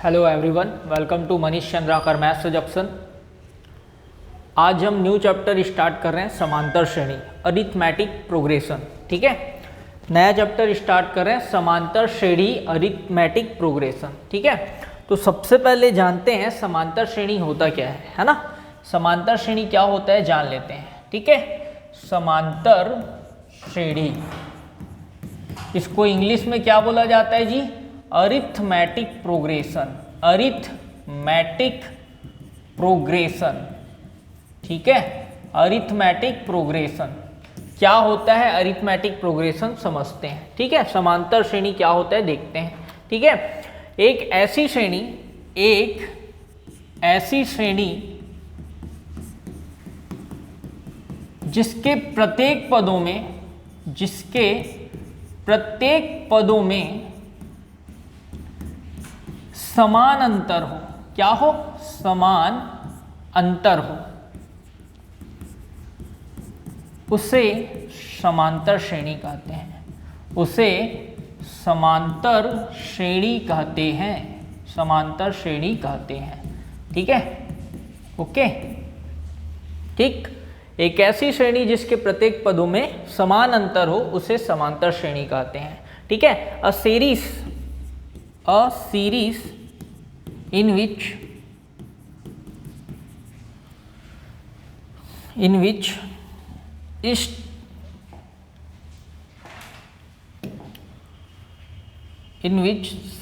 Hello everyone, welcome to Manish Chandrakar maths suggestion. आज हम new chapter start कर रहे हैं समांतर श्रेणी अरिथमेटिक प्रोग्रेशन। ठीक है, नया चैप्टर स्टार्ट कर रहे हैं समांतर श्रेणी अरिथमेटिक प्रोग्रेशन। ठीक है, तो सबसे पहले जानते हैं समांतर श्रेणी होता क्या है ना। समांतर श्रेणी क्या होता है जान लेते हैं। ठीक है, समांतर श्रेणी इसको इंग्लिश में क्या बोला जाता है जी? Arithmetic progression. अरिथमेटिक प्रोग्रेशन, ठीक है, अरिथमेटिक प्रोग्रेशन क्या होता है? अरिथमेटिक प्रोग्रेशन समझते हैं। ठीक है, समांतर श्रेणी क्या होता है देखते हैं। ठीक है, एक ऐसी श्रेणी जिसके प्रत्येक पदों में समान अंतर हो। क्या हो? समान अंतर हो, उसे समांतर श्रेणी कहते हैं। उसे समांतर श्रेणी कहते हैं। समांतर श्रेणी कहते हैं। ठीक है, ओके, ठीक। एक ऐसी श्रेणी जिसके प्रत्येक पदों में समान अंतर हो उसे समांतर श्रेणी कहते हैं। ठीक है, a series in which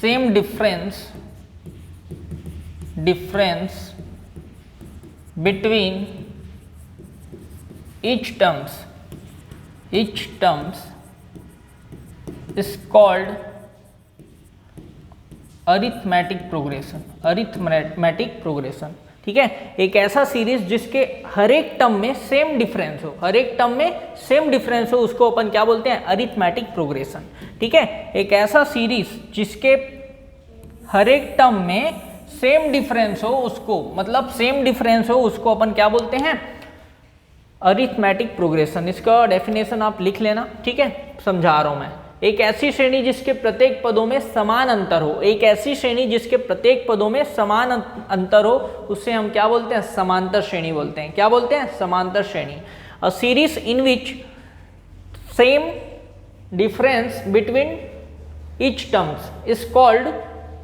same difference between each terms is called arithmetic progression. Arithmetic progression, ठीक है, एक ऐसा सीरीज जिसके हर एक टर्म में सेम डिफरेंस हो। हर एक टर्म में सेम डिफरेंस हो उसको अपन क्या बोलते हैं? Arithmetic progression. ठीक है, एक ऐसा सीरीज जिसके हर एक टर्म में सेम डिफरेंस हो उसको अपन क्या बोलते हैं? Arithmetic progression. इसका डेफिनेशन आप लिख लेना। ठीक है, समझा रहा हूं मैं। एक ऐसी श्रेणी जिसके प्रत्येक पदों में समान अंतर हो। एक ऐसी श्रेणी जिसके प्रत्येक पदों में समान अंतर हो उसे हम क्या बोलते हैं? समांतर श्रेणी बोलते हैं। क्या बोलते हैं? समांतर श्रेणी। A series in which same difference between each terms is called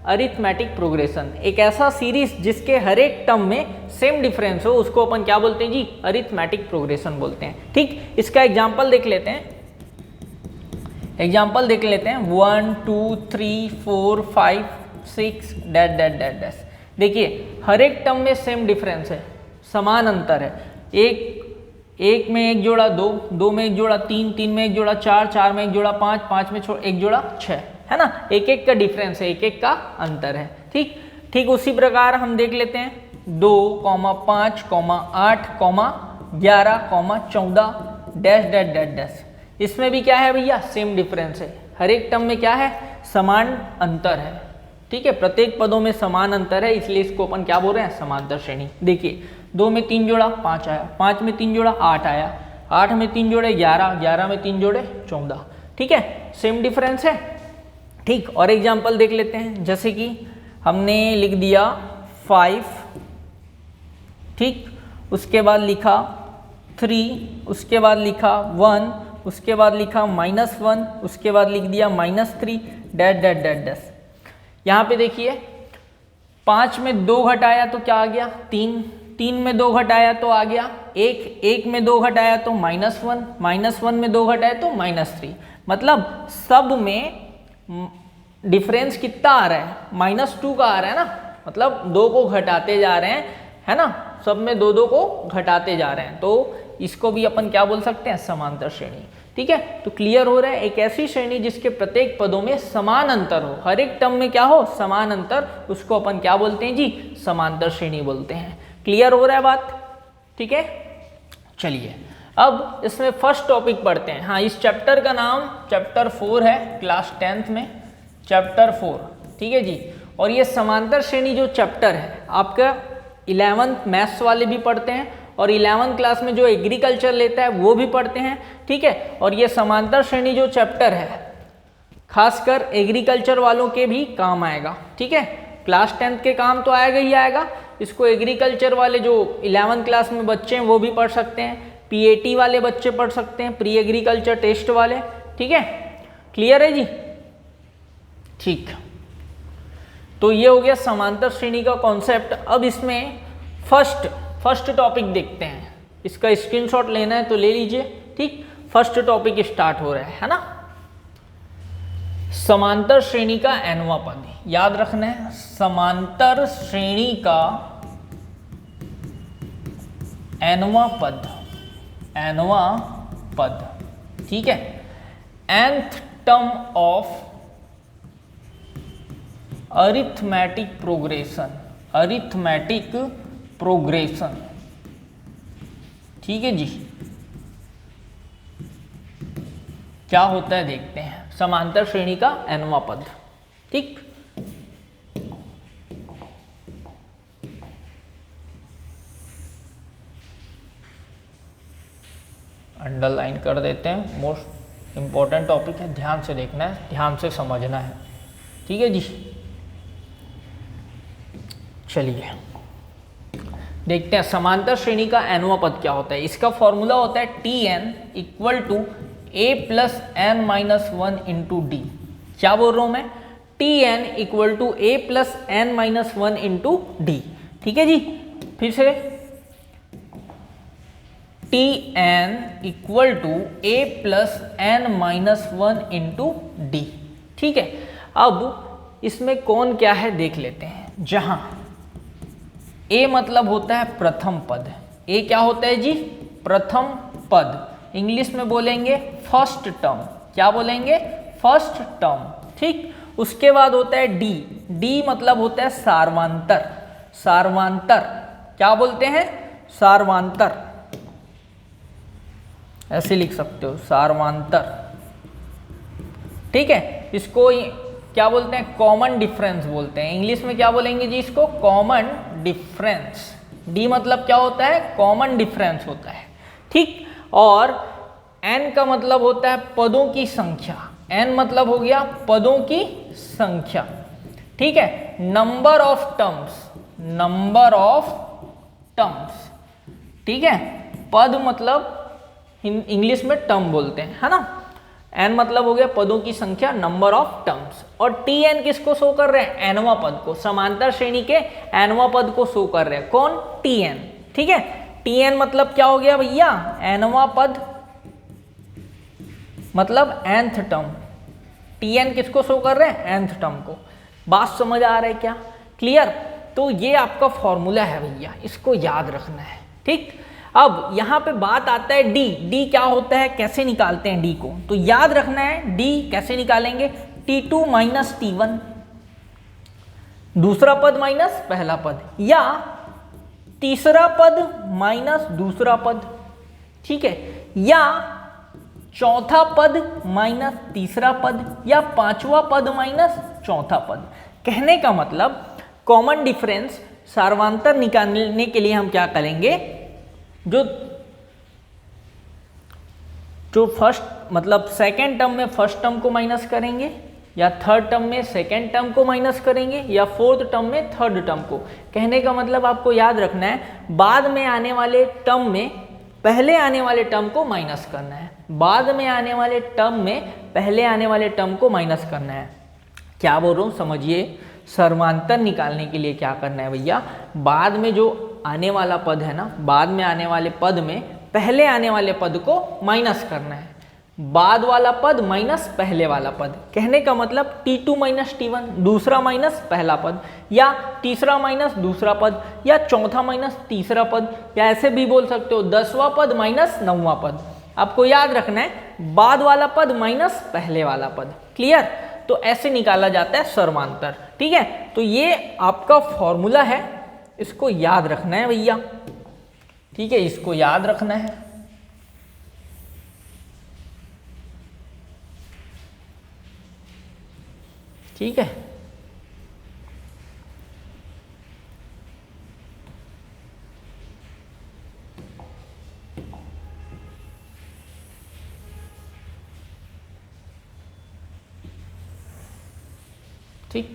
arithmetic progression. एक ऐसा सीरीज जिसके हर एक टर्म में सेम डिफरेंस हो उसको अपन क्या बोलते हैं जी? अरिथमेटिक प्रोग्रेशन बोलते हैं। ठीक, इसका एग्जाम्पल देख लेते हैं। 1 2 3 4 5 6 डैश। देखिए, हर एक टर्म में सेम डिफरेंस है, समान अंतर है। एक में एक जोड़ा 2, 2 में एक जोड़ा 3, 3 में एक जोड़ा 4, 4 में एक जोड़ा 5, 5 में एक जोड़ा 6, है ना। एक एक का डिफरेंस है, एक एक का अंतर है। ठीक उसी प्रकार हम देख लेते हैं 2, 5, 8, 11, 14 डैश। इसमें भी क्या है भैया? सेम डिफरेंस है। हर एक टर्म में क्या है? समान अंतर है। ठीक है, प्रत्येक पदों में समान अंतर है, इसलिए इसको अपन क्या बोल रहे हैं? समांतर श्रेणी। देखिए, 2 में 3 जोड़ा 5 आया, 5 में 3 जोड़ा 8 आया, 8 में 3 जोड़े 11, 11 में 3 जोड़े 14। ठीक है, सेम डिफरेंस है। ठीक, और एग्जाम्पल देख लेते हैं। जैसे कि हमने लिख दिया 5, ठीक, उसके बाद लिखा 3, उसके बाद लिखा 1, उसके बाद लिखा -1, उसके बाद लिख दिया -3 डैश। यहाँ पे देखिए 5 में 2 घटाया तो क्या आ गया? 3, 3 में 2 घटाया तो आ गया 1, 1 में 2 घटाया तो -1 में 2 घटाया तो -3। मतलब सब में डिफरेंस कितना आ रहा है? -2 का आ रहा है ना। मतलब 2 को घटाते जा रहे हैं, है ना। सब में 2 को घटाते जा रहे हैं, तो इसको भी अपन क्या बोल सकते हैं? समांतर श्रेणी। ठीक है, तो क्लियर हो रहा है। एक ऐसी श्रेणी जिसके प्रत्येक पदों में समान अंतर हो, हर एक टर्म में क्या हो? समान अंतर, उसको अपन क्या बोलते हैं जी? समांतर श्रेणी बोलते हैं। क्लियर हो रहा है बात? ठीक है, चलिए अब इसमें फर्स्ट टॉपिक पढ़ते हैं। हाँ, इस चैप्टर का नाम चैप्टर 4 है, क्लास 10th में चैप्टर 4। ठीक है जी, और ये समांतर श्रेणी जो चैप्टर है आपका 11th मैथ्स वाले भी पढ़ते हैं और 11th क्लास में जो एग्रीकल्चर लेता है वो भी पढ़ते हैं। ठीक है, और ये समांतर श्रेणी जो चैप्टर है खासकर एग्रीकल्चर वालों के भी काम आएगा। ठीक है, क्लास 10th के काम तो आएगा ही आएगा। इसको एग्रीकल्चर वाले जो 11th क्लास में बच्चे हैं वो भी पढ़ सकते हैं, PAT वाले बच्चे पढ़ सकते हैं, प्री एग्रीकल्चर टेस्ट वाले। ठीक है, क्लियर है जी? ठीक, तो ये हो गया समांतर श्रेणी का कॉन्सेप्ट। अब इसमें फर्स्ट टॉपिक देखते हैं, इसका स्क्रीनशॉट लेना है तो ले लीजिए। ठीक, फर्स्ट टॉपिक स्टार्ट हो रहा है ना, समांतर श्रेणी का nवां पद। याद रखना है, समांतर श्रेणी का nवां पद। ठीक है, nth term of arithmetic progression. ठीक है जी, क्या होता है देखते हैं, समांतर श्रेणी का nवां पद। ठीक, अंडरलाइन कर देते हैं, मोस्ट इंपॉर्टेंट टॉपिक है, ध्यान से देखना है, ध्यान से समझना है। ठीक है जी, चलिए देखते हैं समांतर श्रेणी का nवां पद क्या होता है। इसका फॉर्मूला होता है Tn equal to a plus n minus 1 into d. क्या बोल रहा हूं मैं, Tn equal to a plus n minus 1 into d. ठीक है जी, फिर से Tn equal to a plus n minus 1 into d. ठीक है, अब इसमें कौन क्या है देख लेते हैं। जहां a मतलब होता है प्रथम पद, a क्या होता है जी, प्रथम पद, इंग्लिश में बोलेंगे फर्स्ट टर्म। क्या बोलेंगे, फर्स्ट टर्म। ठीक, उसके बाद होता है डी मतलब होता है सार्वांतर। क्या बोलते हैं, सार्वांतर, ऐसे लिख सकते हो, सार्वांतर। ठीक है, इसको क्या बोलते हैं, कॉमन डिफरेंस बोलते हैं। इंग्लिश में क्या बोलेंगे जी इसको, कॉमन डिफरेंस। डी मतलब क्या होता है, कॉमन डिफरेंस होता है। ठीक, और n का मतलब होता है पदों की संख्या। n मतलब हो गया पदों की संख्या। ठीक है, नंबर ऑफ टर्म्स। ठीक है, पद मतलब इंग्लिश में टर्म बोलते हैं, है ना। n मतलब हो गया पदों की संख्या, नंबर ऑफ टर्म्स। और Tn किसको शो कर रहे हैं, nवां पद को, समांतर श्रेणी के nवां पद को शो कर रहे हैं। कौन, Tn। ठीक है, Tn मतलब क्या हो गया भैया, nवां पद मतलब nth टर्म। Tn किसको शो कर रहे हैं, nth टर्म को। बात समझ आ रहा है क्या, क्लियर? तो ये आपका फॉर्मूला है भैया, इसको याद रखना है। ठीक, अब यहां पे बात आता है डी क्या होता है, कैसे निकालते हैं डी को, तो याद रखना है डी कैसे निकालेंगे, T2 माइनस T1, दूसरा पद माइनस पहला पद, या तीसरा पद माइनस दूसरा पद। ठीक है, या चौथा पद माइनस तीसरा पद, या पांचवा पद माइनस चौथा पद। कहने का मतलब कॉमन डिफरेंस सार्वांतर निकालने के लिए हम क्या करेंगे, जो फर्स्ट मतलब सेकेंड टर्म में फर्स्ट टर्म को माइनस करेंगे, या थर्ड टर्म में सेकेंड टर्म को माइनस करेंगे, या फोर्थ टर्म में थर्ड टर्म को। कहने का मतलब आपको याद रखना है, बाद में आने वाले टर्म में पहले आने वाले टर्म को माइनस करना है, बाद में आने वाले टर्म में पहले आने वाले टर्म को माइनस करना है। क्या बोल रहा हूँ समझिए, सर्वांतर निकालने के लिए क्या करना है भैया, बाद में जो आने वाला पद है ना, बाद में आने वाले पद में पहले आने वाले पद को माइनस करना है, बाद वाला पद माइनस पहले वाला पद। कहने का मतलब T2 माइनस T1, दूसरा माइनस पहला पद, या तीसरा माइनस दूसरा पद, या चौथा माइनस तीसरा पद, या ऐसे भी बोल सकते हो 10वां पद माइनस 9वां पद। आपको याद रखना है बाद वाला पद माइनस पहले वाला पद। क्लियर? तो ऐसे निकाला जाता है सर्वांतर। ठीक है, तो ये आपका फॉर्मूला है, इसको याद रखना है भैया। ठीक है, इसको याद रखना है। ठीक है, ठीक,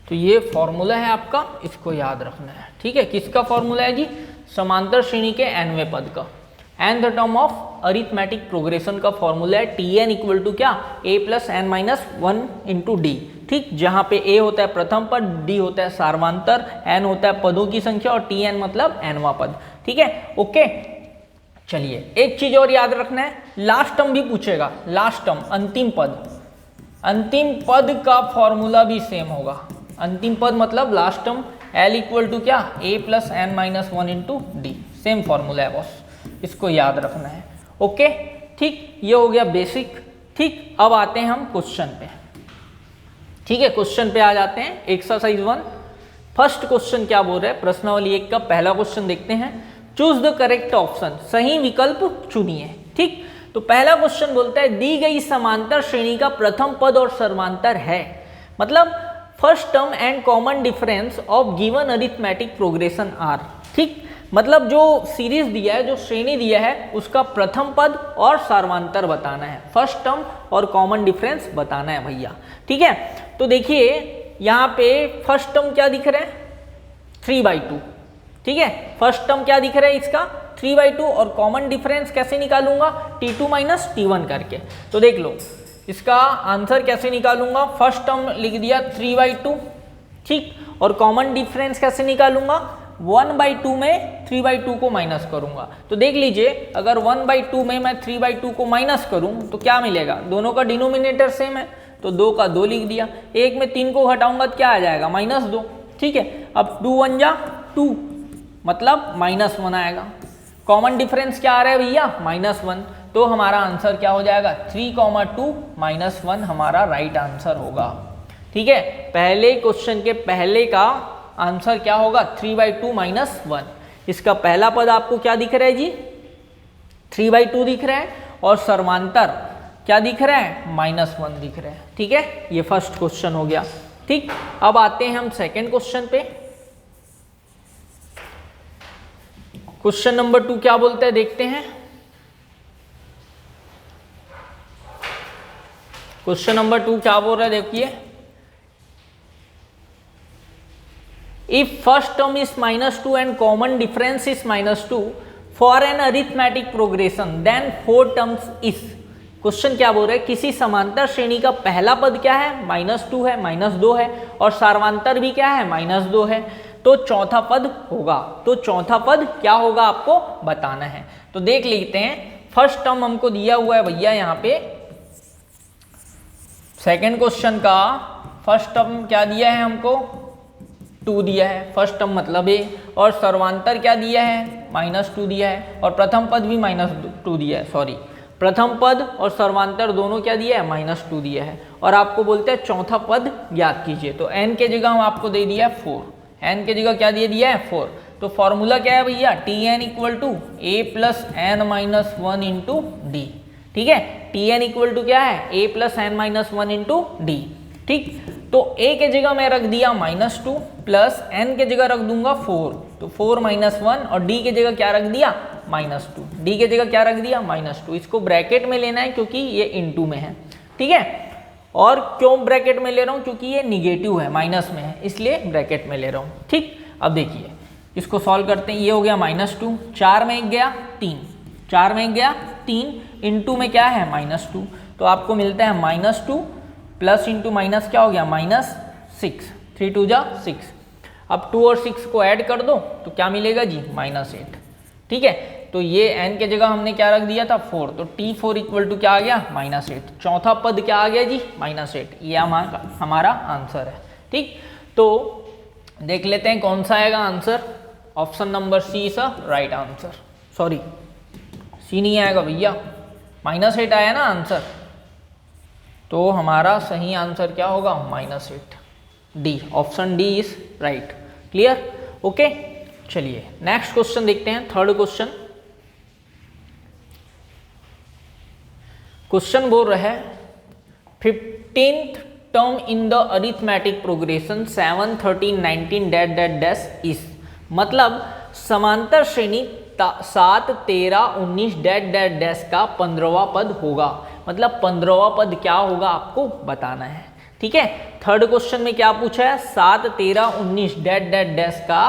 तो ये फॉर्मूला है आपका, इसको याद रखना है। ठीक है, किसका फॉर्मूला है जी? समांतर श्रेणी के nवें पद का। nth term of arithmetic progression का फॉर्मूला है Tn इक्वल टू क्या? a plus n minus 1 into d. ठीक, जहां पे a होता है प्रथम पद, d होता है सार्वंतर, n होता है पदों की संख्या और Tn मतलब nवां पद। ठीक है, ओके। चलिए, एक चीज और याद रखना है, लास्ट टर्म भी पूछेगा। लास्ट टर्म, अंतिम पद, अंतिम पद का फॉर्मूला भी सेम होगा। अंतिम पद मतलब last term, L equal to क्या? a plus n minus 1 into d. Same formula है बॉस, इसको याद रखना है। ओके, ठीक, ये हो गया बेसिक। ठीक, अब आते हैं हम क्वेश्चन पे। ठीक है, क्वेश्चन पे आ जाते हैं। एक्सरसाइज 1 फर्स्ट क्वेश्चन क्या बोल रहा है? प्रश्नावली 1 का पहला क्वेश्चन देखते हैं। चूज द करेक्ट ऑप्शन, सही विकल्प चुनिए। ठीक, तो पहला क्वेश्चन बोलता है दी गई समांतर श्रेणी का प्रथम पद और सर्वांतर है, मतलब first term and common difference of given arithmetic progression are. ठीक, मतलब जो सीरीज दिया है, जो श्रेणी दिया है, उसका प्रथम पद और सार्वंतर बताना है, फर्स्ट टर्म और कॉमन डिफरेंस बताना है भैया। ठीक है, तो देखिए यहाँ पे फर्स्ट टर्म क्या दिख रहा है? 3/2। ठीक है, फर्स्ट टर्म क्या दिख रहा है इसका? 3/2। और कॉमन डिफरेंस कैसे निकालूंगा? T2 माइनस T1 करके। तो देख लो इसका आंसर कैसे निकालूंगा। फर्स्ट टर्म लिख दिया 3/2। ठीक, और कॉमन डिफरेंस कैसे निकालूंगा? 1/2 में 3/2 को माइनस करूंगा। तो देख लीजिए, अगर 1/2 में मैं 3/2 को माइनस करूं तो क्या मिलेगा? दोनों का डिनोमिनेटर सेम है, तो 2 का 2 लिख दिया। एक में 3 को घटाऊंगा तो क्या आ जाएगा? -2। ठीक है, अब 2 1 जा 2, मतलब -1 आएगा। कॉमन डिफरेंस क्या आ रहा है भैया? -1। तो हमारा आंसर क्या हो जाएगा? 3,2 -1 हमारा राइट आंसर होगा। ठीक है, पहले क्वेश्चन के पहले का आंसर क्या होगा? 3/2 -1। इसका पहला पद आपको क्या दिख रहा है जी? 3/2 दिख रहा है, और सर्वांतर क्या दिख रहा है? -1 दिख रहा है। ठीक है, ये फर्स्ट क्वेश्चन हो गया। ठीक, अब आते हैं हम सेकेंड क्वेश्चन पे। क्वेश्चन नंबर 2 क्या बोलता है देखते हैं। क्वेश्चन नंबर 2 क्या बोल रहा है देखिए। If first term is -2 and common difference is -2 for an arithmetic progression, then 4 terms is। Question क्या बोल रहे हैं? किसी समांतर श्रेणी का पहला पद क्या है? -2 है, -2 है, और सार्वंतर भी क्या है? -2 है। तो चौथा पद होगा। तो चौथा पद क्या होगा आपको बताना है। तो देख लेते हैं, फर्स्ट टर्म हमको दिया हुआ है भैया यहाँ पे। सेकेंड क्वेश्चन का फर्स्ट टर्म क्या दिया है हमको? 2 दिया है, फर्स्ट टर्म मतलब ए, और सर्वांतर क्या दिया है? -2 दिया है, और प्रथम पद भी -2 दिया है। सॉरी, प्रथम पद और सर्वांतर दोनों क्या दिया है? -2 दिया है। और आपको बोलते हैं चौथा पद ज्ञात कीजिए। तो n के जगह हम आपको दे दिया है 4। n के जगह क्या दे दिया है? 4। तो फॉर्मूला क्या है भैया? Tn equal to a plus n minus 1 into d. ठीक है, Tn इक्वल टू क्या है? a plus n minus 1 into d. ठीक, तो a के जगह मैं रख दिया -2 प्लस n के जगह रख दूंगा 4, तो 4 -1, और d के जगह क्या रख दिया? -2। d के जगह क्या रख दिया? -2। इसको ब्रैकेट में लेना है क्योंकि ये इनटू में है। ठीक है, और क्यों ब्रैकेट में ले रहा हूँ? क्योंकि ये निगेटिव है, माइनस में है, इसलिए ब्रैकेट में ले रहा हूँ। ठीक, अब देखिए इसको सॉल्व करते हैं। ये हो गया -2, 4 में 1 गया 3, 4 में 1 गया 3, इनटू में क्या है? -2। तो आपको मिलता है -2 प्लस इंटू माइनस क्या हो गया? -6, 3 2 जा 6। अब 2 और 6 को ऐड कर दो तो क्या मिलेगा जी? -8। ठीक है, तो ये n के जगह हमने क्या रख दिया था? 4, तो T4 इक्वल टू क्या आ गया? -8। चौथा पद क्या आ गया जी? -8। ये हमारा आंसर है। ठीक, तो देख लेते हैं कौन सा आएगा answer. Option number C is a right answer. Sorry, C नहीं आएगा भैया, -8 आया ना आंसर, तो हमारा सही आंसर क्या होगा? -8। D, option D is right. Clear? Okay, चलिए नेक्स्ट क्वेश्चन देखते हैं। Third question. क्वेश्चन बोल रहा है 15th term in the arithmetic progression 7 13 19 dash dash dash is, मतलब समांतर श्रेणी 7 13 19 डैश डैश डैश का 15वां पद होगा। मतलब 15वां पद क्या होगा आपको बताना है। ठीक है, थर्ड क्वेश्चन में क्या पूछा है, 7, 13, 19 डैट डैट डैश का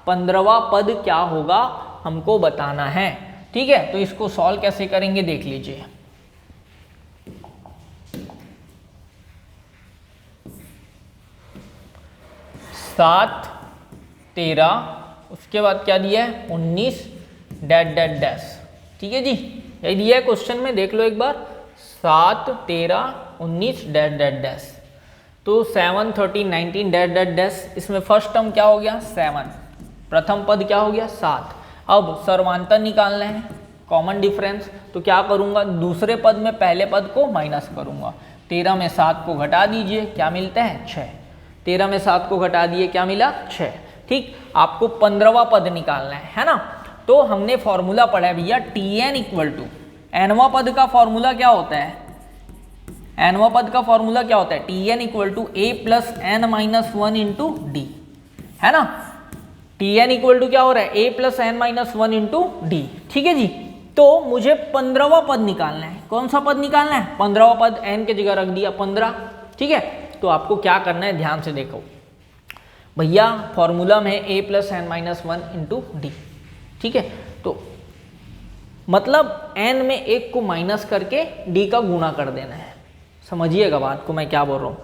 15वां पद क्या होगा हमको बताना है। ठीक है, तो इसको सॉल्व कैसे करेंगे देख लीजिए। सात 13 उसके बाद क्या दिया है 19 डैट डैट डैश। ठीक है जी, यही दिया है क्वेश्चन में, देख लो एक बार। 7, 13, 19 डैट डैट डैश। तो 7, 13, 19 डैट डैट डैश। इसमें फर्स्ट टर्म क्या हो गया 7, प्रथम पद क्या हो गया 7। अब सर्वांतर निकालना है, कॉमन डिफरेंस। तो क्या करूंगा, दूसरे पद में पहले पद को माइनस करूंगा। 13 में 7 को घटा दीजिए, क्या मिलता है 6। 13 में 7 को घटा दिए, क्या मिला 6। ठीक, आपको 15वां पद निकालना है ना। तो हमने फॉर्मूला पढ़ा है भैया Tn इक्वल टू, nवां पद का फॉर्मूला क्या होता है, nवां पद का फॉर्मूला क्या होता है, Tn equal to a plus n minus 1 into d, है ना। Tn इक्वल टू क्या हो रहा है, a plus n minus 1 into d. ठीक है जी, तो मुझे 15वां पद निकालना है। कौन सा पद निकालना है, 15वां पद, n के जगह रख दिया 15। ठीक है, तो आपको क्या करना है, ध्यान से देखो भैया, फॉर्मूला में a plus n minus 1 into d. ठीक है, तो मतलब n में एक को माइनस करके d का गुणा कर देना है। समझिएगा बात को मैं क्या बोल रहा हूँ।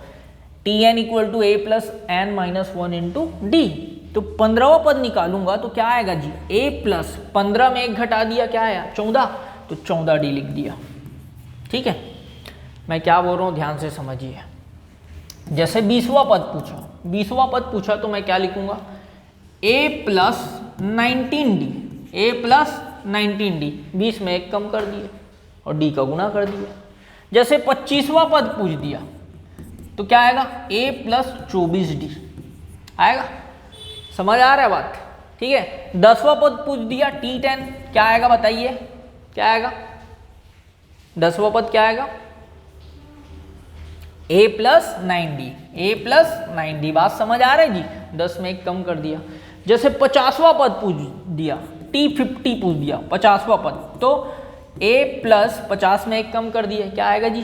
Tn equal to a plus n minus 1 into d. तो 15वां पद निकालूंगा तो क्या आएगा जी, a प्लस 15 में एक घटा दिया, क्या आया 14, तो 14d लिख दिया। ठीक है, मैं क्या बोल रहा हूँ ध्यान से समझिए। जैसे 20वां पद पूछा, 20वां पद पूछा तो मैं क्या लिखूंगा, a plus 19d, a plus 19d, 20 में एक कम कर दिया और d का गुणा कर दिया। जैसे 25वां पद पूछ दिया तो क्या आएगा, a प्लस 24d आएगा। समझ आ रहा है बात। ठीक है, 10वां पद पूछ दिया T10, क्या आएगा बताइए, क्या आएगा 10वां पद, क्या आएगा a plus 9d, a plus 9d। बात समझ आ रहा है जी, 10 में एक कम कर दिया। जैसे 50वां पद पूछ दिया, T50 पूछ दिया 50वां पद, तो a प्लस 50 में एक कम कर दिया, क्या आएगा जी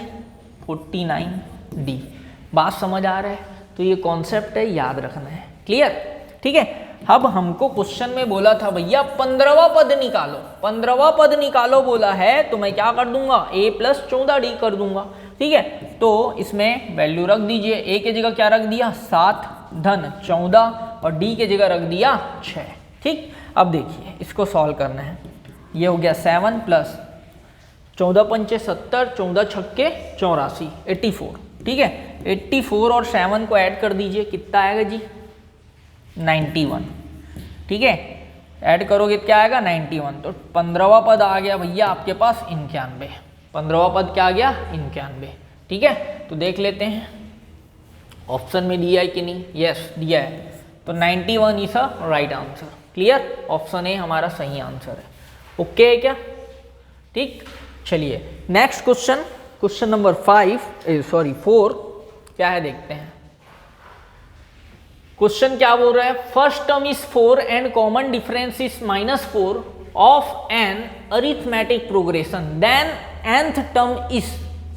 49d। बात समझ आ रहा है, तो ये कॉन्सेप्ट है, याद रखना है। क्लियर। ठीक है, अब हमको क्वेश्चन में बोला था भैया 15वां पद निकालो, 15वां पद निकालो बोला है, तो मैं क्या कर दूंगा, a प्लस 14d कर दूंगा। ठीक है, तो इसमें वैल्यू रख दीजिए, a के जगह क्या रख दिया 7 धन 14 और d के जगह रख दिया 6। ठीक, अब देखिए इसको सॉल्व करना है। ये हो गया 7 प्लस 14 पंचे 70, 14 छक्के 84, 84। ठीक है, 84 और 7 को ऐड कर दीजिए, कितना आएगा जी 91। ठीक है, ऐड करोगे क्या आएगा 91। तो 15वां पद आ गया भैया आपके पास 91। 15वां पद क्या आ गया 91। ठीक है, तो देख लेते हैं ऑप्शन में दिया है कि नहीं। यस दिया है, तो 91 is a right answer. Clear, option A हमारा सही आंसर है। ओके है क्या। ठीक, चलिए नेक्स्ट क्वेश्चन, क्वेश्चन नंबर 4 क्या है देखते हैं। क्वेश्चन क्या बोल रहा है, first term is 4 and common difference is -4 of an arithmetic progression, then nth term is.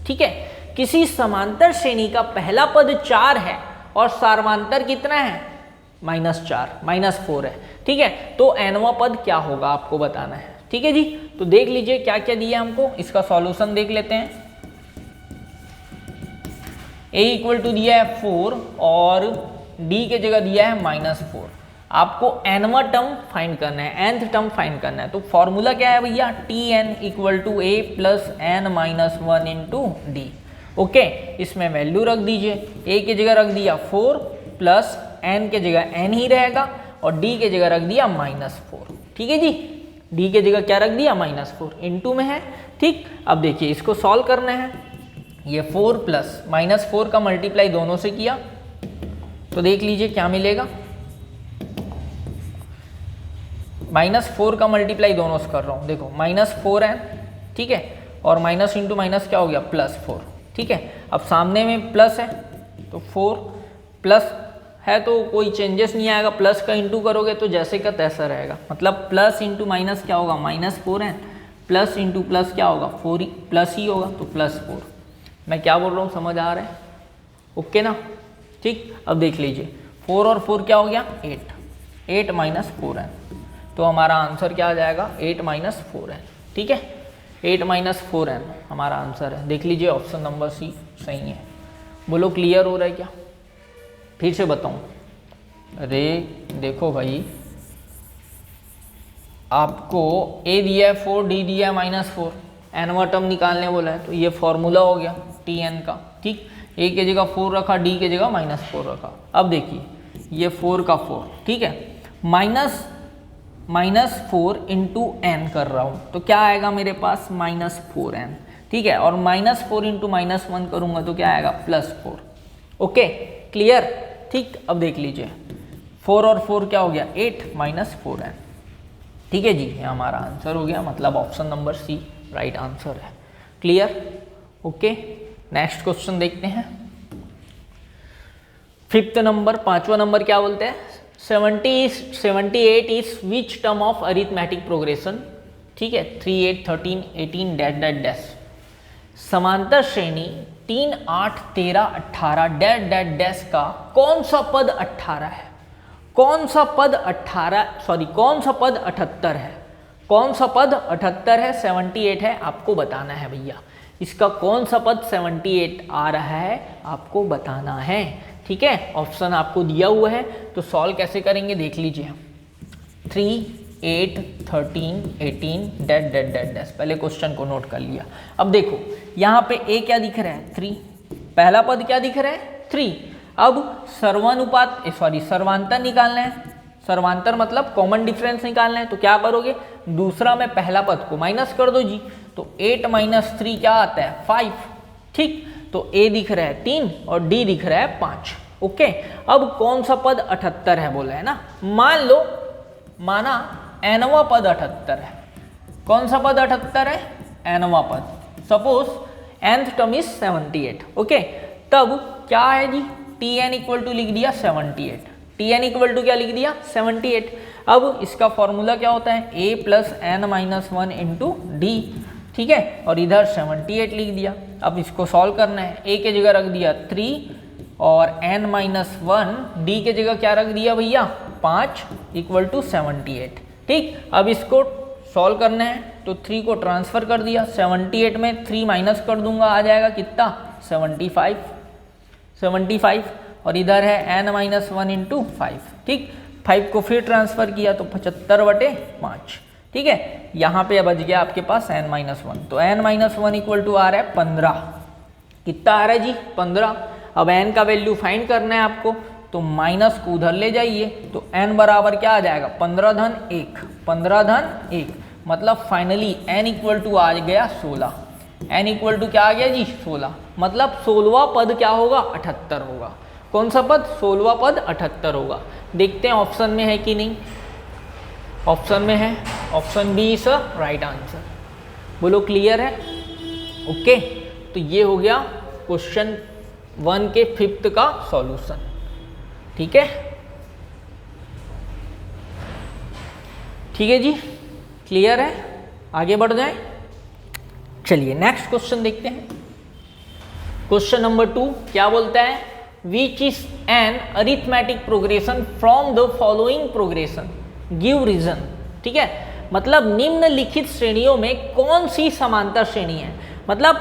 ठीक है, किसी समांतर श्रेणी का पहला पद 4 है और सार्वांतर कितना है -4, -4 है। ठीक है, तो nवां पद क्या होगा आपको बताना है। ठीक है जी, तो देख लीजिए क्या क्या दिया हमको, इसका सॉल्यूशन देख लेते हैं। a इक्वल टू दिया है 4 और d के जगह दिया है -4। आपको nवां टर्म फाइंड करना है, nth टर्म फाइंड करना है। तो फॉर्मूला क्या है भैया, Tn equal to a plus n minus 1 into d. Okay, इसमें वैल्यू रख दीजिए, a की जगह रख दिया 4 प्लस n के जगह n ही रहेगा और d के जगह रख दिया -4। ठीक है जी, d के जगह क्या रख दिया -4, इंटू में है। ठीक, अब देखिए इसको सॉल्व करना है। ये 4 प्लस -4 का मल्टीप्लाई दोनों से किया तो देख लीजिए क्या मिलेगा, -4 का मल्टीप्लाई दोनों से कर रहा हूँ, देखो -4 है। ठीक है, और माइनस इंटू माइनस क्या हो गया +4। ठीक है, अब सामने में प्लस है तो 4 प्लस है तो कोई चेंजेस नहीं आएगा, प्लस का इंटू करोगे तो जैसे का तैसा रहेगा। मतलब प्लस इंटू माइनस क्या होगा -4 है, प्लस इंटू प्लस क्या होगा 4 प्लस ही होगा, तो +4। मैं क्या बोल रहा हूँ समझ आ रहा है। ओके ना, ठीक, अब देख लीजिए 4 और 4 क्या हो गया 8 माइनस 4n, तो हमारा आंसर क्या आ जाएगा 8 माइनस 4n। ठीक है, 8 माइनस 4n हमारा आंसर है। देख लीजिए ऑप्शन नंबर सी सही है। बोलो क्लियर हो रहा है क्या? फिर से बताऊं, अरे देखो भाई, आपको a दिया है 4, d दिया है -4, nवा टर्म निकालने बोला है, तो ये फॉर्मूला हो गया tn का। ठीक, a की जगह 4 रखा, d की जगह -4 रखा। अब देखिए ये 4 का 4, ठीक है, -4 इंटू n कर रहा हूँ, तो क्या आएगा मेरे पास -4n। ठीक है, और -4 इंटू -1 करूँगा तो क्या आएगा +4। Okay clear. ठीक, अब देख लीजिए 4 और 4 क्या हो गया 8 माइनस 4n। ठीक है जी, ये हमारा आंसर हो गया, मतलब option number C right answer है। क्लियर। ओके, नेक्स्ट क्वेश्चन देखते हैं। 5th नंबर, 5वां नंबर क्या बोलते हैं, 78 is which term of arithmetic progression. ठीक है, 3, 8, 13, 18 डैश डैश डैश। समांतर श्रेणी 3, 8, 13, 18 डैश डैश डैश का कौन सा पद 18 है? कौन सा पद 78 है? कौन सा पद 78 है 78 है आपको बताना है भैया। इसका कौन सा पद 78 आ रहा है आपको बताना है। ठीक है, ऑप्शन आपको दिया हुआ है, तो सॉल्व कैसे करेंगे देख लीजिए। 3, 8, 13, 18 डैट डैट डैट डैश। पहले क्वेश्चन को नोट कर लिया। अब देखो यहाँ पे a क्या दिख रहा है 3, पहला पद क्या दिख रहा है 3। अब सर्वांतर निकालना है, सर्वांतर मतलब कॉमन डिफरेंस निकालना है, तो क्या करोगे, दूसरा में पहला पद को माइनस कर दो जी, तो 8 माइनस 3 क्या आता है 5। ठीक, तो a दिख रहा है 3 और d दिख रहा है 5। ओके, अब कौन सा पद 78 है बोला है ना, मान लो, माना nवा पद 78 है। कौन सा पद 78 है, nवा पद। Suppose nth term is 78। Okay, तब क्या है जी, tn इक्वल टू लिख दिया 78, tn इक्वल टू क्या लिख दिया 78। अब इसका फॉर्मूला क्या होता है a plus n minus 1 into d. ठीक है, और इधर 78 लिख दिया। अब इसको सॉल्व करना है, a के जगह रख दिया 3 और n माइनस 1, डी के जगह क्या रख दिया भैया 5 इक्वल टू 78। ठीक, अब इसको सॉल्व करना है, तो 3 को ट्रांसफर कर दिया, 78 में 3 माइनस कर दूंगा, आ जाएगा कितना 75, और इधर है n माइनस 1 इंटू 5। ठीक, 5 को फिर ट्रांसफर किया तो 75/5। ठीक है, यहाँ पे बच गया आपके पास n माइनस 1, तो n माइनस 1 इक्वल टू आ रहा है 15। कितना आ रहा है जी 15। अब n का वैल्यू फाइंड करना है आपको, तो माइनस को उधर ले जाइए, तो n बराबर क्या आ जाएगा 15 धन 1, मतलब फाइनली n इक्वल टू आ गया 16। n इक्वल टू क्या आ गया जी 16, मतलब 16वां पद क्या होगा 78 होगा। कौन सा पद 16वां पद 78 होगा। देखते हैं ऑप्शन में है कि नहीं। ऑप्शन में है, option B is right answer. बोलो क्लियर है। ओके, तो ये हो गया क्वेश्चन 1 के 5th का सॉल्यूशन। ठीक है, ठीक है जी, क्लियर है। आगे बढ़ जाए, चलिए नेक्स्ट क्वेश्चन देखते हैं। क्वेश्चन नंबर 2 क्या बोलता है, which is an arithmetic progression from the following progression, give reason. ठीक है, मतलब निम्नलिखित श्रेणियों में कौन सी समांतर श्रेणी है, मतलब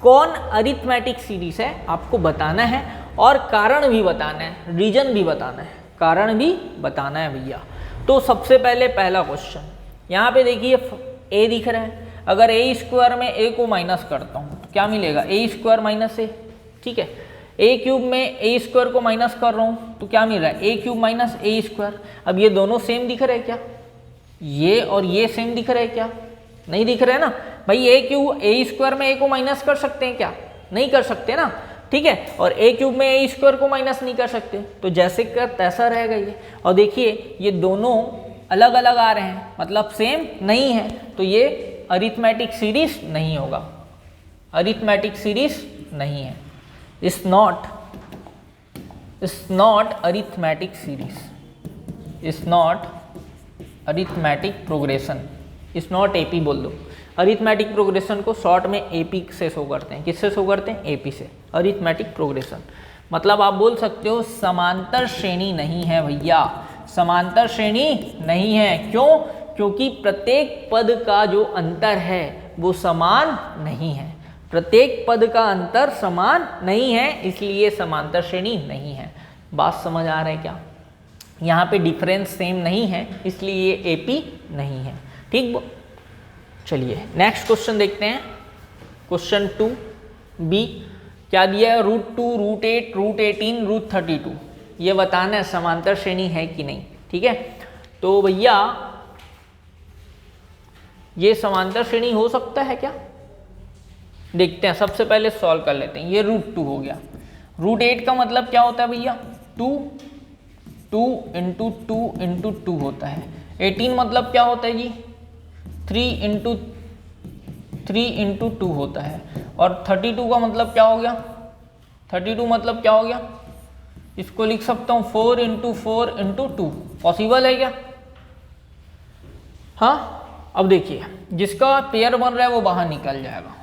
कौन अरिथमेटिक सीरीज है आपको बताना है, और कारण भी बताना है, रीजन भी बताना है, कारण भी बताना है भैया। तो सबसे पहले पहला क्वेश्चन, यहाँ पे देखिए a दिख रहा है, अगर a स्क्वायर में a को माइनस करता हूँ तो क्या मिलेगा a स्क्वायर माइनस a। ठीक है, a क्यूब में a स्क्वायर को माइनस कर रहा हूँ तो क्या मिल रहा है a cube minus a square. अब ये दोनों सेम दिख रहे हैं क्या, ये और ये सेम दिख रहे हैं क्या, नहीं दिख रहे हैं ना भाई। a क्यूब a स्क्वायर में a को माइनस कर सकते हैं क्या, नहीं कर सकते ना। ठीक है, और a क्यूब में a स्क्वायर को माइनस नहीं कर सकते, तो जैसे का तैसा रहेगा ये। और देखिए ये दोनों अलग अलग आ रहे हैं, मतलब सेम नहीं है, तो ये अरिथमेटिक सीरीज नहीं होगा, अरिथमेटिक सीरीज नहीं है। Is not arithmetic series, is not arithmetic progression, is not AP बोल दो। अरिथमेटिक प्रोग्रेशन को शॉर्ट में एपी से शो करते हैं, किससे शो करते हैं एपी से, अरिथमेटिक प्रोग्रेशन। मतलब आप बोल सकते हो समांतर श्रेणी नहीं है भैया, समांतर श्रेणी नहीं है। क्यों? क्योंकि प्रत्येक पद का जो अंतर है वो समान नहीं है, प्रत्येक पद का अंतर समान नहीं है, इसलिए समांतर श्रेणी नहीं है। बात समझ आ रहा है क्या? यहाँ पे डिफरेंस सेम नहीं है, इसलिए ये एपी नहीं है। ठीक, चलिए नेक्स्ट क्वेश्चन देखते हैं। क्वेश्चन 2b क्या दिया है? √2, √8, √18, √32 ये बताना है समांतर श्रेणी है कि नहीं। ठीक है, तो भैया ये समांतर श्रेणी हो सकता है क्या? देखते हैं, सबसे पहले सॉल्व कर लेते हैं। ये √2 हो गया। √8 का मतलब क्या होता है भैया? 2 × 2 × 2 होता है। 18 मतलब क्या होता है जी? 3 × 2 होता है। और 32 का मतलब क्या हो गया? 32 मतलब क्या हो गया? इसको लिख सकता हूँ 4 × 4 × 2। पॉसिबल है क्या? हाँ, अब देखिए जिसका पेयर बन रहा है वो बाहर निकल जाएगा।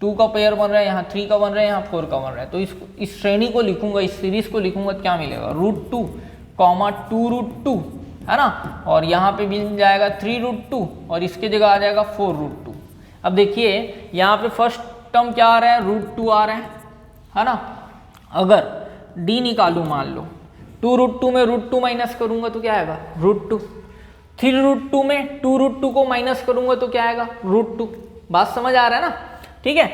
2 का पेयर बन रहा है, यहाँ 3 का बन रहा है, यहाँ 4 का बन रहा है। तो इस श्रेणी को लिखूंगा, इस सीरीज को लिखूंगा तो क्या मिलेगा? √2, 2√2 है ना, और यहाँ पे मिल जाएगा 3√2 और इसके जगह आ जाएगा 4√2। अब देखिए यहाँ पे फर्स्ट टर्म क्या आ रहा है? √2 आ रहा है ना। अगर d निकालूं, मान लो 2√2 में √2 माइनस करूंगा तो क्या आएगा? √2। 3√2 में 2√2 को माइनस करूंगा तो क्या आएगा? √2। बात समझ आ रहा है ना? ठीक है,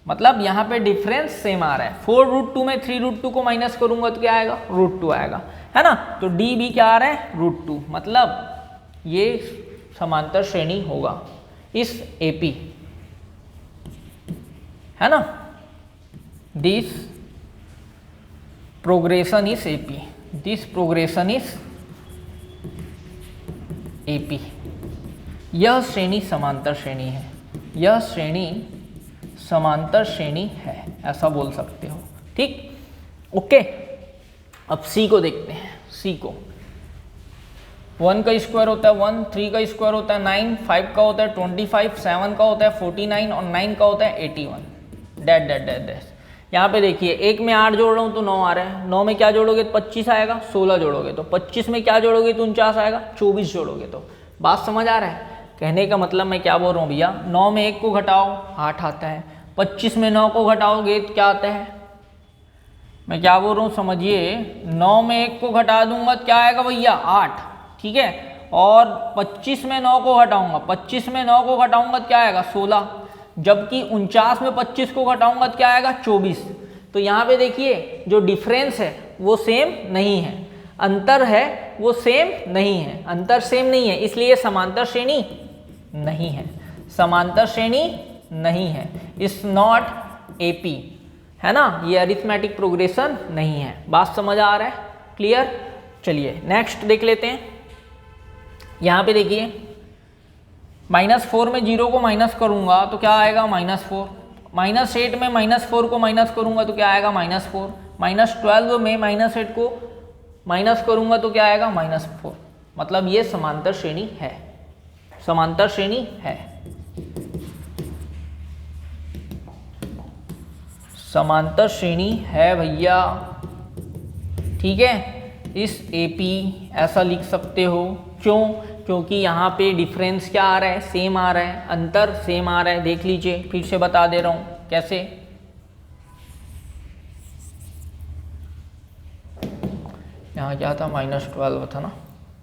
मतलब यहाँ पे डिफरेंस सेम आ रहा है। 4√2 में 3√2 को माइनस करूंगा तो क्या आएगा? √2 आएगा, है ना। तो d भी क्या आ रहा है? √2। मतलब ये समांतर श्रेणी होगा इस AP, है ना। This progression is AP, this progression is AP। यह श्रेणी समांतर श्रेणी है, यह श्रेणी समांतर श्रेणी है, ऐसा बोल सकते हो। ठीक, ओके। अब C को देखते हैं। C को 1 का स्क्वायर होता है 1, 3 का स्क्वायर होता है 9, 5 का होता है 25, 7 का होता है 49 और 9 का होता है 81। That that that that. यहाँ पे देखिए, एक में 8 जोड़ रहा हूँ तो 9 आ रहा है, 9 में क्या जोड़ोगे तो 25 आएगा, 16 जोड़ोगे तो 25 में क्या जोड़ोगे तो 49 आएगा, 24 जोड़ोगे तो। बात समझ आ रहा है? कहने का मतलब मैं क्या बोल रहा हूँ भैया, 9 में 1 को घटाओ 8 आता है, 25 में 9 को घटाओगे तो क्या आता है? मैं क्या बोल रहा हूँ समझिए, 9 में 1 को घटा दूंगा तो क्या आएगा भैया? 8। ठीक है, और 25 में 9 को घटाऊंगा, 25 में 9 को घटाऊंगा तो क्या आएगा? 16। जबकि 49 में 25 को घटाऊंगा तो क्या आएगा? 24। तो यहाँ पे देखिए जो डिफरेंस है वो सेम नहीं है, अंतर है वो सेम नहीं है, अंतर सेम नहीं है, इसलिए समांतर श्रेणी नहीं है, समांतर श्रेणी नहीं है। इज नॉट AP, है ना, ये अरिथमेटिक प्रोग्रेशन नहीं है। बात समझ आ रहा है? क्लियर? चलिए नेक्स्ट देख लेते हैं। यहाँ पे देखिए -4 में 0 को माइनस करूंगा तो क्या आएगा? -4। -8 में -4 को माइनस करूंगा तो क्या आएगा? -4। -12 में -8 को माइनस करूंगा तो क्या आएगा? -4। मतलब ये समांतर श्रेणी है, समांतर श्रेणी है, समांतर श्रेणी है भैया। ठीक है, इस AP ऐसा लिख सकते हो। क्यों? क्योंकि यहाँ पे डिफरेंस क्या आ रहा है? सेम आ रहा है, अंतर सेम आ रहा है। देख लीजिए, फिर से बता दे रहा हूँ कैसे। यहाँ क्या था? -12 था ना।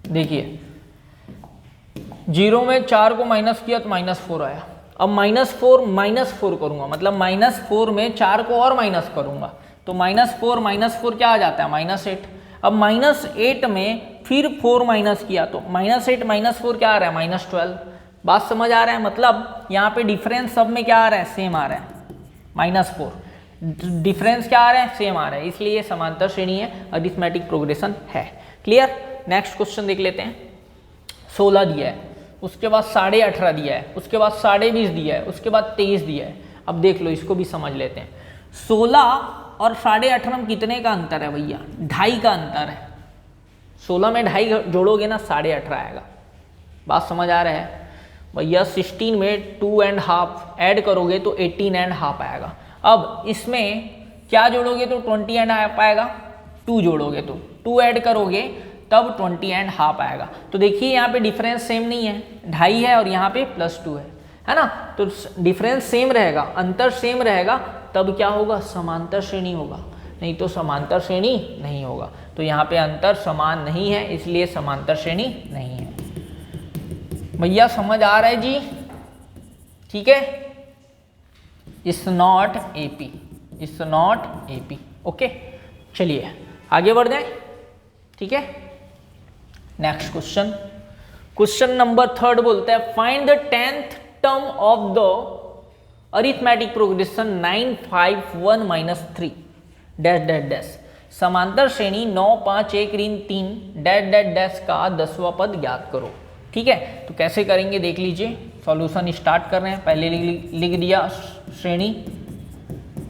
देखिए 0 में 4 को माइनस किया तो -4 आया। अब -4 करूँगा, मतलब -4 में 4 को और माइनस करूँगा तो -4 क्या आ जाता है? -8। अब -8 में फिर 4 माइनस किया तो -8 -4 क्या आ रहा है? -12। बात समझ आ रहा है? मतलब यहाँ पे डिफरेंस सब में क्या आ रहा है? सेम आ रहा है, -4। डिफरेंस क्या आ रहा है? सेम आ रहा है, इसलिए समांतर श्रेणी है, अरिथमेटिक प्रोग्रेशन है। क्लियर? नेक्स्ट क्वेश्चन देख लेते हैं। 16 दिया है, उसके बाद 18.5 दिया है, उसके बाद 20.5 दिया है, उसके बाद 23 दिया है। अब देख लो, इसको भी समझ लेते हैं। 16 और 18.5 में कितने का अंतर है भैया? 2.5 का अंतर है। 16 में 2.5 जोड़ोगे ना 18.5 आएगा। बात समझ आ रहा है भैया? 16 में 2.5 ऐड करोगे तो 18.5 आएगा। अब इसमें क्या जोड़ोगे तो 20 एंड हाफ आएगा, 2 जोड़ोगे तो 2 ऐड करोगे तब 20 एंड हाफ आएगा। तो देखिए यहाँ पे डिफरेंस सेम नहीं है, 2.5 है और यहाँ पे +2 है ना। तो डिफरेंस सेम रहेगा, अंतर सेम रहेगा, तब क्या होगा, समांतर श्रेणी होगा, नहीं तो समांतर श्रेणी नहीं होगा। तो यहाँ पे अंतर समान नहीं है, इसलिए समांतर श्रेणी नहीं है। भैया समझ आ रहा है जी? ठीक है, it's not AP, it's not AP. Okay, चलिए आगे बढ़ जाए। ठीक है, नेक्स्ट क्वेश्चन, क्वेश्चन नंबर 3 बोलता है find the 10th term of the arithmetic progression 9 5 1 -3 dash dash dash. समांतर श्रेणी 9 5 1 ऋण 3 डैश डैश डैश का 10वां पद ज्ञात करो। ठीक है, तो कैसे करेंगे देख लीजिए। सॉल्यूशन स्टार्ट कर रहे हैं, पहले लिख दिया श्रेणी,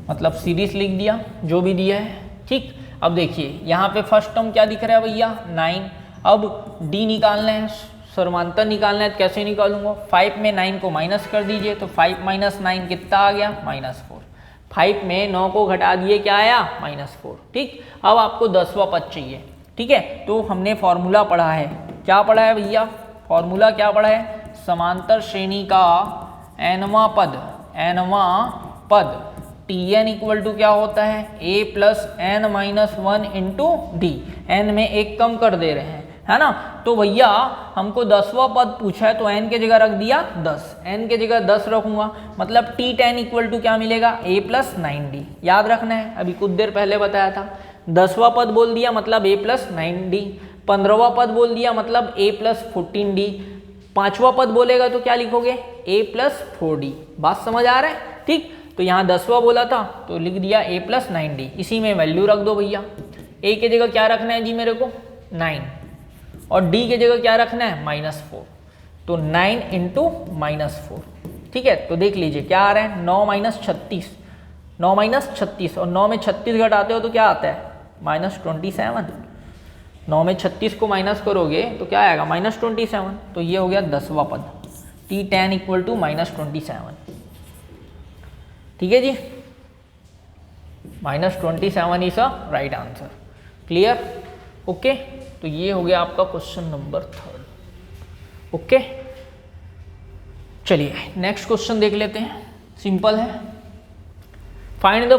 मतलब सीरीज लिख दिया जो भी दिया है। ठीक, अब देखिए यहाँ पे फर्स्ट टर्म क्या दिख रहा है भैया, 9। अब डी निकालना है, समांतर निकालना है, तो कैसे निकालूंगा, 5 में 9 को माइनस कर दीजिए, तो 5 - 9 कितना आ गया, -4। 5 में 9 को घटा दिए, क्या आया, -4। ठीक, अब आपको 10वां पद चाहिए। ठीक है, तो हमने फॉर्मूला पढ़ा है, क्या पढ़ा है भैया, फॉर्मूला क्या पढ़ा है, समांतर श्रेणी का nवां पद Tn इक्वल टू क्या होता है, a + n - 1 × d। n में एक कम कर दे रहे हैं, है ना। तो भैया हमको 10वां पद पूछा है, तो n के जगह रख दिया 10, n के जगह 10 रखूंगा, मतलब T10 इक्वल टू क्या मिलेगा, a + 9d। याद रखना है, अभी कुछ देर पहले बताया था। 10वां पद बोल दिया मतलब a + 9d, 15वां पद बोल दिया मतलब a + 14d, 5वां पद बोलेगा तो क्या लिखोगे, a + 4d। बात समझ आ रहा है? ठीक, तो यहाँ 10वां बोला था तो लिख दिया a + 9d, इसी में वैल्यू रख दो भैया। a के जगह क्या रखना है जी मेरे को, 9, और d के जगह क्या रखना है, -4, तो 9 × -4। ठीक है, तो देख लीजिए क्या आ रहा है, 9 - 36, 9 - 36, और 9 में 36 घटाते हो तो क्या आता है, -27। 9 में 36 को माइनस करोगे तो क्या आएगा, -27। तो ये हो गया 10वां पद, T10 इक्वल टू -27। ठीक है जी, -27 is a right answer. Clear? Okay, तो ये हो गया आपका क्वेश्चन नंबर 3। ओके, चलिए नेक्स्ट क्वेश्चन देख लेते हैं, सिंपल है। Find the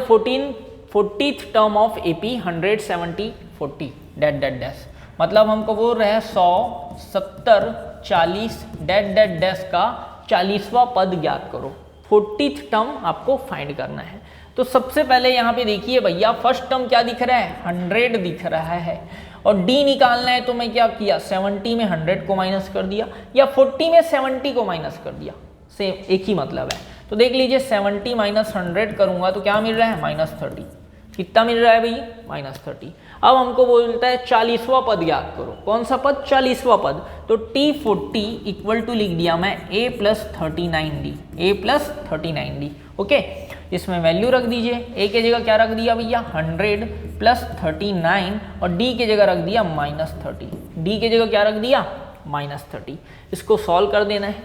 40th term of AP 170 40 that that dash. मतलब हमको बोल रहे हैं 100 70 40 डैट डैट डैश का 40वां पद ज्ञात करो। 40th टर्म आपको फाइंड करना है। तो सबसे पहले यहाँ पे देखिए भैया, फर्स्ट टर्म क्या दिख रहा है, 100 दिख रहा है, और D निकालना है तो मैं क्या किया, 70 में 100 को माइनस कर दिया, या 40 में 70 को माइनस कर दिया, सेम एक ही मतलब है। तो देख लीजिए 70 - 100 करूंगा तो क्या मिल रहा है, -30। कितना मिल रहा है भाई, -30। अब हमको बोलता है 40वां पद ज्ञात करो। कौन सा पद, 40वां पद। तो T40 इक्वल टू लिख दिया मैं a + 39d, a + 39d। Okay, इसमें वैल्यू रख दीजिए। a के जगह क्या रख दिया भैया, 100 + 39, और d के जगह रख दिया -30। d के जगह क्या रख दिया, -30। इसको सॉल्व कर देना है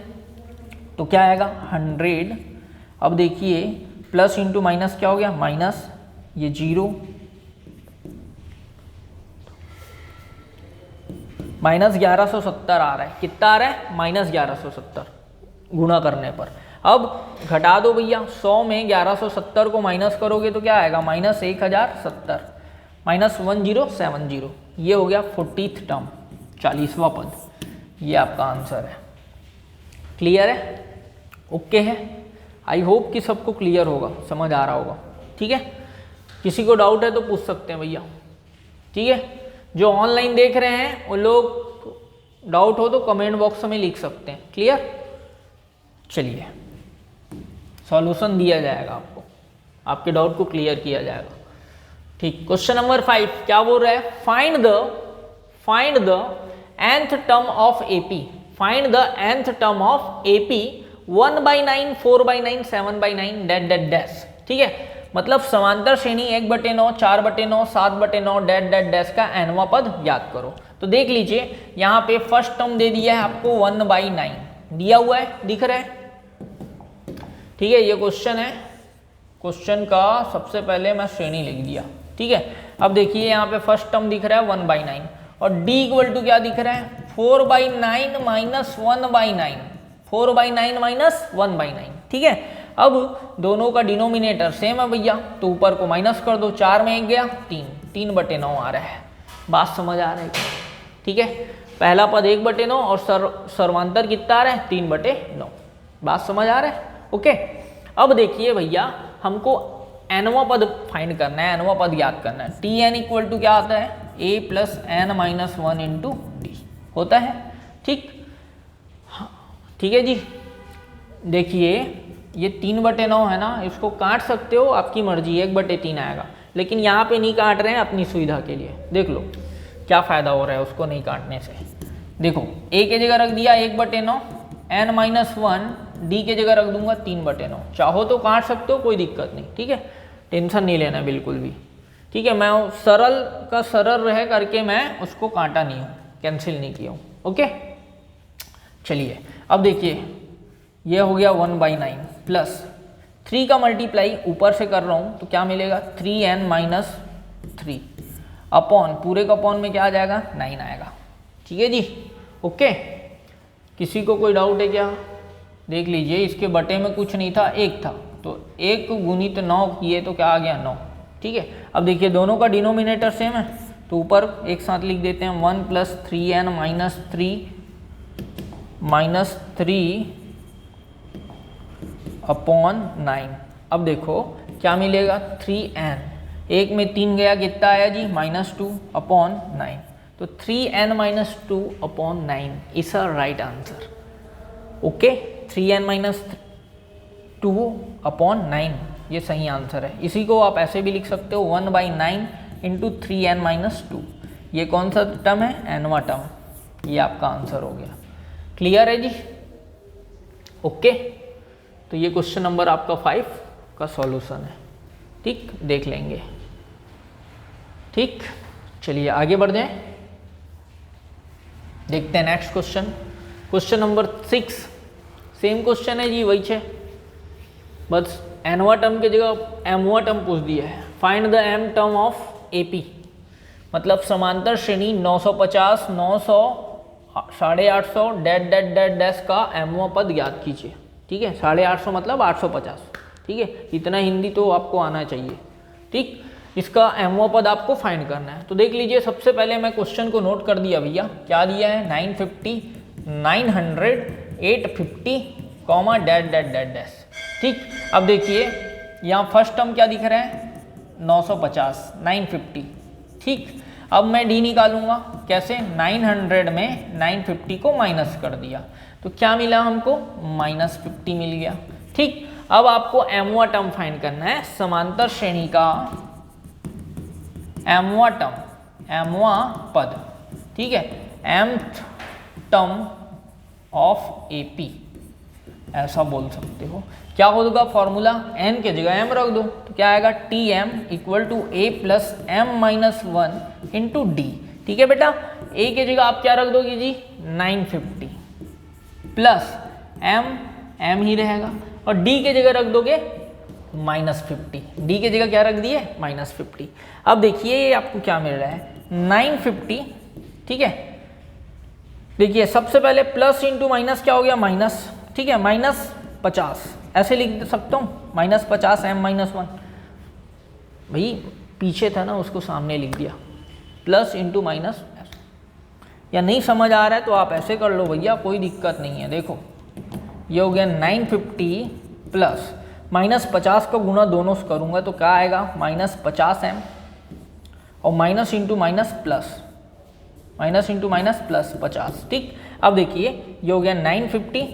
तो क्या आएगा, 100। अब देखिए प्लस इंटू माइनस क्या हो गया, माइनस, ये 0, -1170 आ रहा है। कितना आ रहा है, -1170 गुणा करने पर। अब घटा दो भैया, 100 में 1170 को माइनस करोगे तो क्या आएगा, -1070, -1070। ये हो गया 40th टर्म, 40वां पद। ये आपका आंसर है। क्लियर है? ओके है? आई होप कि सबको क्लियर होगा, समझ आ रहा होगा। ठीक है, किसी को डाउट है तो पूछ सकते हैं भैया। ठीक है, जो ऑनलाइन देख रहे हैं वो लोग डाउट हो तो कमेंट बॉक्स में लिख सकते हैं। क्लियर? चलिए, सॉल्यूशन दिया जाएगा आपको, आपके डाउट को क्लियर किया जाएगा। ठीक, क्वेश्चन नंबर 5 क्या बोल रहा है, find the nth term of AP, find the nth term of AP 1/9 4/9 7/9 that that dash. ठीक है, मतलब समांतर श्रेणी 1/9 4/9 7/9 डैट डैट डैश का nवां पद याद करो। तो देख लीजिए यहाँ पे फर्स्ट टर्म दे दिया है आपको 1/9 दिया हुआ है, दिख रहा है। ठीक है, ये क्वेश्चन है, क्वेश्चन का सबसे पहले मैं श्रेणी लिख दिया, ठीक है। अब देखिए यहाँ पे फर्स्ट टर्म दिख रहा है 1/9 और d इक्वल टू क्या दिख रहा है 4/9 माइनस 1/9, 4/9 माइनस 1/9, ठीक है। अब दोनों का डिनोमिनेटर सेम है भैया, तो ऊपर को माइनस कर दो, 4 में 1 गया 3, 3/9 आ रहा है। बात समझ आ रही है, ठीक है। पहला पद 1/9 और सर्वांतर कितना आ रहा है 3/9। बात समझ आ रहा है, ओके। अब देखिए भैया हमको nवां पद फाइंड करना है, nवां पद याद करना है। Tn इक्वल टू क्या आता है a plus n minus 1 into D होता है, ठीक। हाँ ठीक है जी। देखिए ये 3/9 है ना, इसको काट सकते हो, आपकी मर्जी, 1/3 आएगा, लेकिन यहाँ पे नहीं काट रहे हैं अपनी सुविधा के लिए। देख लो क्या फ़ायदा हो रहा है उसको नहीं काटने से। देखो a की जगह रख दिया 1/9, n माइनस 1, d की जगह रख दूंगा 3/9। चाहो तो काट सकते हो, कोई दिक्कत नहीं, ठीक है, टेंशन नहीं लेना बिल्कुल भी, ठीक है। मैं सरल का सरल रह करके मैं उसको काटा नहीं हूँ, कैंसिल नहीं किया हूँ, ओके। चलिए अब देखिए ये हो गया 1/9 प्लस 3 का मल्टीप्लाई ऊपर से कर रहा हूँ तो क्या मिलेगा 3n माइनस 3 अपॉन पूरे का अपॉन में क्या आ जाएगा 9 आएगा, ठीक है जी, ओके। किसी को कोई डाउट है क्या? देख लीजिए इसके बटे में कुछ नहीं था, 1 था, तो 1 गुणित 9 किए तो क्या आ गया 9, ठीक है। अब देखिए दोनों का डिनोमिनेटर सेम है तो ऊपर एक साथ लिख देते हैं 1 प्लस 3n माइनस 3 अपॉन 9। अब देखो क्या मिलेगा 3n, 1 में 3 गया कितना आया जी -2 अपॉन 9, तो 3n minus 2 upon 9 is a right answer, okay. 3n minus 2 upon 9 ये सही आंसर है। इसी को आप ऐसे भी लिख सकते हो 1/9 इंटू 3n माइनस 2। ये कौन सा टर्म है nवां टर्म, ये आपका आंसर हो गया। क्लियर है जी, ओके। तो ये क्वेश्चन नंबर आपका 5 का सॉल्यूशन है, ठीक, देख लेंगे, ठीक। चलिए आगे बढ़ जाएं, देखते हैं next question. Question number 6 same question है जी, वही है, बस nवां टर्म की जगह mवां टर्म पूछ दिया है। Find the m term of AP, मतलब समांतर श्रेणी 950, 900, 850 डैट डैट डैट डैश का mवां पद याद कीजिए, ठीक है। 850 मतलब 850, ठीक है, इतना हिंदी तो आपको आना चाहिए, ठीक। इसका mवां पद आपको फाइंड करना है। तो देख लीजिए सबसे पहले मैं क्वेश्चन को नोट कर दिया भैया, क्या दिया है 950, 900, 850 comma that that that dash, ठीक। अब देखिए यहाँ फर्स्ट टर्म क्या दिख रहा है 950, 950, ठीक। अब मैं d निकालूंगा कैसे, 900 में 950 को माइनस कर दिया तो क्या मिला हमको -50 मिल गया, ठीक। अब आपको mवां टर्म फाइंड करना है, समांतर श्रेणी का mवां टर्म, mवां पद, ठीक है, mth टर्म ऑफ AP ऐसा बोल सकते हो। क्या होगा फॉर्मूला, n के जगह m रख दो तो क्या आएगा Tm equal to a plus m minus 1 into d, ठीक है बेटा। a के जगह आप क्या रख दोगे जी 950 प्लस m ही रहेगा, और d के जगह रख दोगे -50, d के जगह क्या रख दिए -50। अब देखिए ये आपको क्या मिल रहा है 950, ठीक है। देखिए सबसे पहले प्लस इंटू माइनस क्या हो गया माइनस, ठीक है, -50 ऐसे लिख सकता हूँ, -50 m माइनस 1, भाई पीछे था ना उसको सामने लिख दिया, प्लस इंटू माइनस। या नहीं समझ आ रहा है तो आप ऐसे कर लो भैया, कोई दिक्कत नहीं है। देखो ये हो गया 950 प्लस -50 का गुना दोनों से करूँगा तो क्या आएगा -50m और minus into minus plus, minus into minus plus 50, ठीक। अब देखिए ये हो गया 950,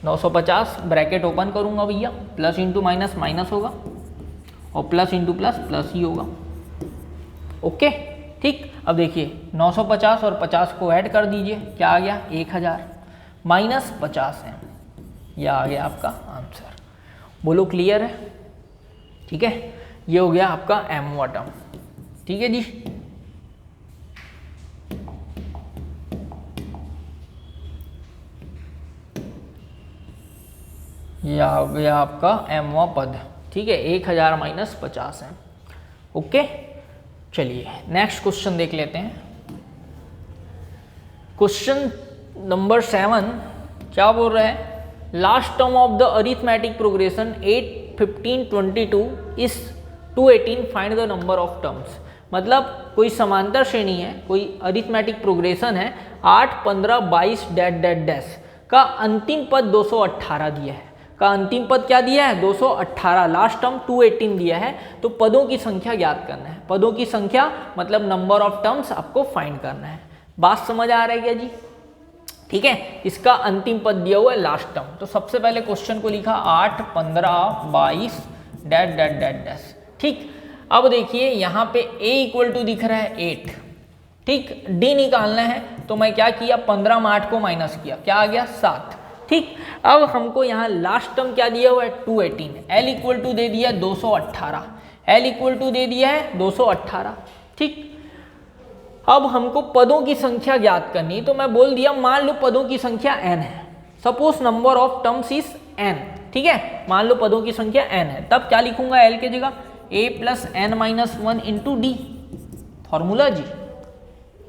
950 ब्रैकेट ओपन करूंगा भैया, प्लस इंटू माइनस माइनस होगा और प्लस इंटू प्लस प्लस ही होगा, ओके, ठीक। अब देखिए 950 और 50 को ऐड कर दीजिए, क्या आ गया 1000 माइनस 50m, यह आ गया आपका आंसर। बोलो क्लियर है, ठीक है। ये हो गया आपका mवां टर्म, ठीक है जी। ये आ गया आपका mवां पद, ठीक है, 1000 माइनस 50 है। ओके, चलिए नेक्स्ट क्वेश्चन देख लेते हैं। क्वेश्चन नंबर 7 क्या बोल रहा है, last term of the arithmetic progression 8, 15, 22 is 218, find the number of terms. मतलब कोई समांतर श्रेणी है, कोई अरिथमेटिक प्रोग्रेशन है, 8, 15, 22 डैश डैश डैश का अंतिम पद 218 दिया है, का अंतिम पद क्या दिया है 218, लास्ट टर्म 218 दिया है, तो पदों की संख्या ज्ञात करना है। पदों की संख्या मतलब नंबर ऑफ टर्म्स आपको फाइंड करना है। बात समझ आ रहा है क्या जी? ठीक है, इसका अंतिम पद दिया हुआ है लास्ट टर्म। तो सबसे पहले क्वेश्चन को लिखा 8, 15, 22 डैश डैश डैश डैश। ठीक, अब देखिए यहाँ पे a इक्वल टू दिख रहा है 8, ठीक, d निकालना है, तो मैं क्या किया 15 में 8 को माइनस किया, क्या आ गया 7। ठीक, अब हमको यहाँ लास्ट टर्म क्या दिया हुआ है 218, l इक्वल टू दे दिया 218, l इक्वल टू दे दिया है 218। ठीक, अब हमको पदों की संख्या ज्ञात करनी, तो मैं बोल दिया मान लो पदों की संख्या n है, suppose number of terms is n। ठीक है, मान लो पदों की संख्या n है, तब क्या लिखूंगा l के जगह a plus n minus 1 into d, formula जी,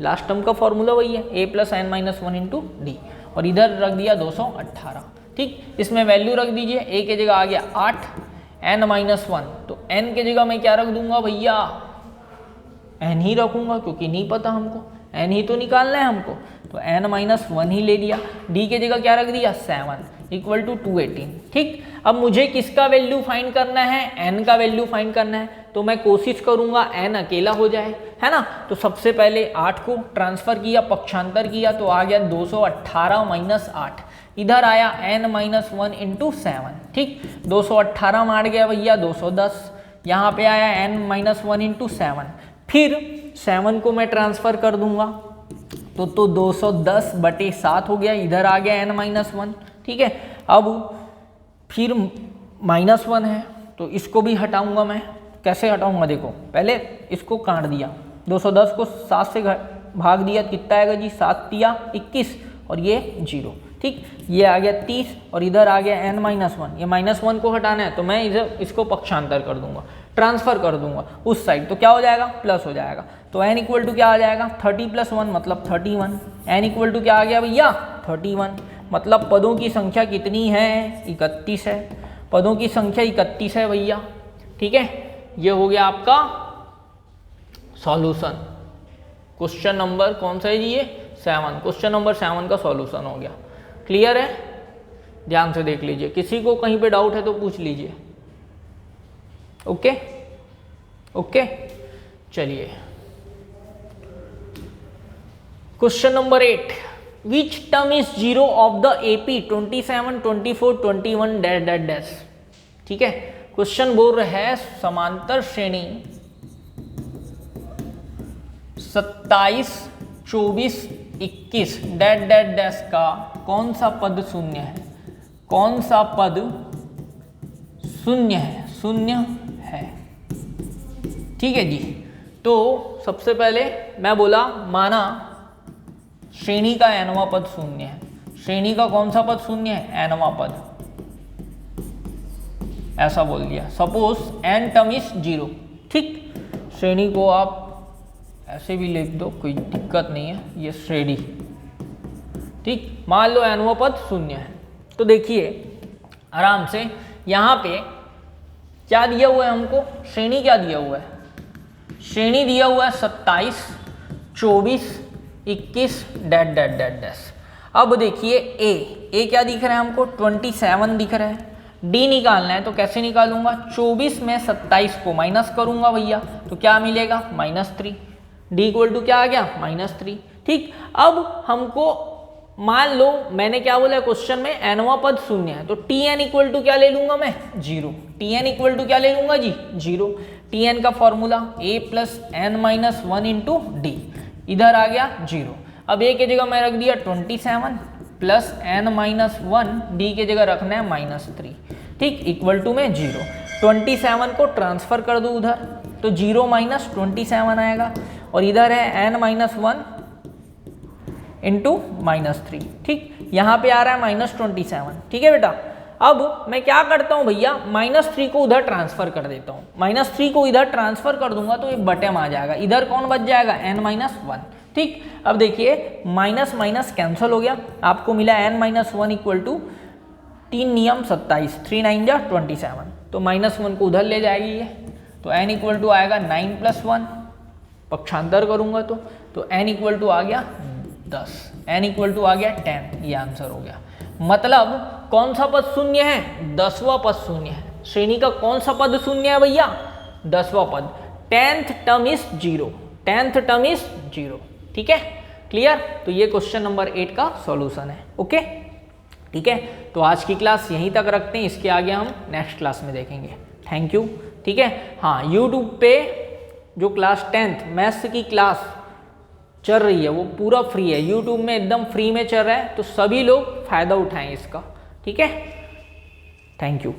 लास्ट टर्म का फॉर्मूला वही है, a plus n minus 1 into d, और इधर रख दिया 218। ठीक, इसमें वैल्यू रख दीजिए, a के जगह आ गया 8, n माइनस 1, तो n के जगह मैं क्या रख दूंगा भैया, n ही रखूंगा, क्योंकि नहीं पता हमको, n ही तो निकालना है हमको, तो n माइनस 1 ही ले लिया। d के जगह क्या रख दिया 7 इक्वल टू 218। ठीक, अब मुझे किसका वैल्यू फाइंड करना है, n का वैल्यू फाइंड करना है, तो मैं कोशिश करूंगा n अकेला हो जाए, है ना। तो सबसे पहले 8 को ट्रांसफर किया, पक्षांतर किया, तो आ गया 218 माइनस 8, इधर आया n माइनस 1 इंटू 7। ठीक, 218 मार गया भैया 210, यहाँ पे आया n माइनस 1 इंटू 7, फिर 7 को मैं ट्रांसफर कर दूंगा, तो 210/7 हो गया, इधर आ गया n माइनस 1। ठीक है, अब फिर माइनस 1 है, तो इसको भी हटाऊंगा मैं, कैसे हटाऊंगा देखो, पहले इसको काट दिया, 210 को 7 से भाग दिया, कितना आएगा जी 7 तिया 21, और ये 0। ठीक, ये आ गया 30, और इधर आ गया n माइनस 1, ये माइनस 1 को हटाना है, तो मैं इधर इसको पक्षांतर कर दूंगा, ट्रांसफर कर दूंगा उस साइड, तो क्या हो जाएगा प्लस हो जाएगा। तो n इक्वल टू क्या आ जाएगा 30 प्लस 1 मतलब 31, n इक्वल टू क्या आ गया भैया 31, मतलब पदों की संख्या कितनी है 31 है, पदों की संख्या 31 है भैया। ठीक है, ये हो गया आपका सॉल्यूशन। क्वेश्चन नंबर कौन सा है जी ये 7, क्वेश्चन नंबर 7 का सॉल्यूशन हो गया। क्लियर है, ध्यान से देख लीजिए, किसी को कहीं पे डाउट है तो पूछ लीजिए। ओके ओके, चलिए question number 8, which term is 0 of the AP 27, 24, 21 dash dash dash. ठीक है, क्वेश्चन बोल रहा है समांतर श्रेणी 27, 24, 21 डैश डैश डैश का कौन सा पद शून्य है, कौन सा पद शून्य है, शून्य है। ठीक है जी, तो सबसे पहले मैं बोला माना श्रेणी का nवां पद शून्य है, श्रेणी का कौन सा पद शून्य है nवां पद, ऐसा बोल दिया, सपोज n टर्म इज 0। ठीक, श्रेणी को आप ऐसे भी लिख दो, कोई दिक्कत नहीं है, ये श्रेणी। ठीक, मान लो nवां पद शून्य है, तो देखिए आराम से यहाँ पे क्या दिया हुआ है हमको, श्रेणी क्या दिया हुआ है, श्रेणी दिया हुआ है 27, 24, 21 डैट डैट डैट डैश। अब देखिए ए क्या दिख रहा है हमको 27 दिख रहा है, डी निकालना है, तो कैसे निकालूंगा 24 में 27 को माइनस करूंगा भैया, तो क्या मिलेगा -3, डी इक्वल टू क्या आ गया -3। ठीक, अब हमको मान लो मैंने क्या बोला क्वेश्चन में nवां पद शून्य है, तो tn इक्वल टू क्या ले लूंगा मैं 0, tn इक्वल टू क्या ले लूंगा जी 0। tn का formula a plus n minus 1 into D, इधर आ गया 0। अब a के जगह मैं रख दिया 27 प्लस n माइनस 1, डी के जगह रखना है -3। ठीक, इक्वल टू में 0, 27 को ट्रांसफर कर दो उधर, तो 0 माइनस 27 आएगा, और इधर है n माइनस 1 इंटू -3। ठीक, यहाँ पे आ रहा है -27। ठीक है बेटा, अब मैं क्या करता हूँ भैया, -3 को उधर ट्रांसफर कर देता हूँ। -3 को इधर ट्रांसफर कर दूंगा तो ये बटे में आ जाएगा, इधर कौन बच जाएगा, n-1। ठीक, अब देखिए माइनस माइनस कैंसिल हो गया, आपको मिला n-1 इक्वल टू 3 नियम 27, 3 9 जा 27, तो -1 को उधर ले जाएगी ये, तो n इक्वल टू आएगा 9 + 1, पक्षांतर करूंगा तो n इक्वल टू आ गया 10, n इक्वल टू आ गया 10, ये आंसर हो गया। मतलब कौन सा पद शून्य है, 10वां पद शून्य है। श्रेणी का कौन सा पद शून्य है भैया, 10वां पद। 10th term is 0, 10th term is 0। ठीक है, क्लियर। तो ये क्वेश्चन नंबर 8 का सॉल्यूशन है। ओके, ठीक है, तो आज की क्लास यहीं तक रखते हैं, इसके आगे हम नेक्स्ट क्लास में देखेंगे। Thank you. ठीक है, हाँ, यूट्यूब पे जो क्लास 10th मैथ्स की क्लास चल रही है वो पूरा फ्री है, यूट्यूब में एकदम फ्री में चल रहा है, तो सभी लोग फायदा उठाएं इसका। ठीक है, थैंक यू।